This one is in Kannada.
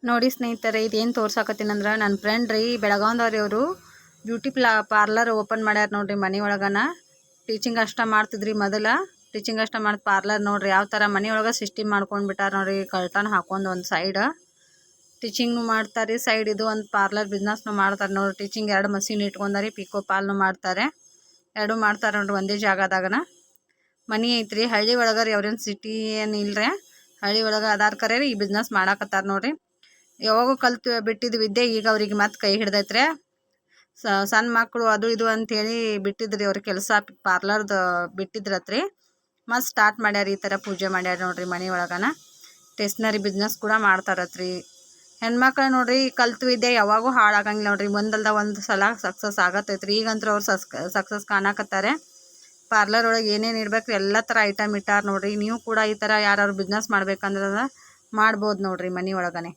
ನೋಡಿ ಸ್ನೇಹಿತರೆ, ಇದೇನು ತೋರ್ಸಾಕತ್ತೀನಂದ್ರೆ ನನ್ನ ಫ್ರೆಂಡ್ ರೀ, ಬೆಳಗಾವ್ದವ್ರಿ. ಅವರು ಬ್ಯೂಟಿ ಪಾರ್ಲರ್ ಓಪನ್ ಮಾಡ್ಯಾರ ನೋಡ್ರಿ ಮನೆ ಒಳಗನ. ಟೀಚಿಂಗ್ ಅಷ್ಟ ಮಾಡ್ತಿದ್ರಿ ಮೊದಲ. ಟೀಚಿಂಗ್ ಅಷ್ಟ ಮಾಡಿ ಪಾರ್ಲರ್ ನೋಡ್ರಿ ಯಾವ ಥರ ಮನೆ ಒಳಗೆ ಸಿಸ್ಟಮ್ ಮಾಡ್ಕೊಂಡು ಬಿಟ್ಟಾರ ನೋಡ್ರಿ. ಕರ್ಟನ್ ಹಾಕೊಂಡು ಒಂದು ಸೈಡ್ ಟೀಚಿಂಗ್ನು ಮಾಡ್ತಾರೆ, ಸೈಡ್ ಇದು ಒಂದು ಪಾರ್ಲರ್ ಬಿಸ್ನೆಸ್ನು ಮಾಡ್ತಾರೆ ನೋಡ್ರಿ. ಟೀಚಿಂಗ್ 2 ಮಷೀನ್ ಇಟ್ಕೊಂಡಾರಿ, ಪಿಕೋ ಪಾಲ್ನು ಮಾಡ್ತಾರೆ. 2 ಮಾಡ್ತಾರೆ ನೋಡ್ರಿ ಒಂದೇ ಜಾಗದಾಗನ. ಮನಿ ಐತ್ರಿ, ಹಳ್ಳಿ ಒಳಗರಿ, ಅವ್ರೇನು ಸಿಟಿ ಏನು ಇಲ್ರಿ, ಹಳ್ಳಿ ಒಳಗೆ ಅದಾರ ಕರೆ ಈ ಬಿಸ್ನೆಸ್ ಮಾಡಾಕತ್ತಾರ ನೋಡ್ರಿ. ಯಾವಾಗೂ ಕಲ್ತು ಬಿಟ್ಟಿದ್ದು ವಿದ್ಯೆ ಈಗ ಅವ್ರಿಗೆ ಮತ್ತೆ ಕೈ ಹಿಡ್ದೈತ್ರಿ. ಸಣ್ಣ ಮಕ್ಕಳು ಅದು ಇದು ಅಂಥೇಳಿ ಬಿಟ್ಟಿದ್ರಿ ಅವ್ರ ಕೆಲಸ, ಪಾರ್ಲರ್ದು ಬಿಟ್ಟಿದ್ರತ್ರಿ. ಮತ್ತು ಸ್ಟಾರ್ಟ್ ಮಾಡ್ಯಾರ, ಈ ಥರ ಪೂಜೆ ಮಾಡ್ಯಾರ ನೋಡ್ರಿ ಮನೆ ಒಳಗನ. ಸ್ಟೇಷ್ನರಿ ಬಿಸ್ನೆಸ್ ಕೂಡ ಮಾಡ್ತಾರತ್ರಿ. ಹೆಣ್ಮಕ್ಳು ನೋಡ್ರಿ ಕಲ್ತು ವಿದ್ಯೆ ಯಾವಾಗೂ ಹಾಳಾಗಂಗಿಲ್ಲ ನೋಡ್ರಿ, ಒಂದಲ್ದ ಒಂದು ಸಲ ಸಕ್ಸಸ್ ಆಗತ್ತೈತ್ರಿ. ಈಗಂತೂ ಅವ್ರು ಸಕ್ಸಸ್ ಕಾಣಕತ್ತಾರೆ. ಪಾರ್ಲರ್ ಒಳಗೆ ಏನೇನು ಇರ್ಬೇಕು ಎಲ್ಲ ಥರ ಐಟಮ್ ಇಟ್ಟಾರ ನೋಡ್ರಿ. ನೀವು ಕೂಡ ಈ ಥರ ಯಾರು ಬಿಸ್ನೆಸ್ ಮಾಡ್ಬೇಕಂದ್ರೆ ಮಾಡ್ಬೋದು ನೋಡ್ರಿ ಮನೆ ಒಳಗನೆ.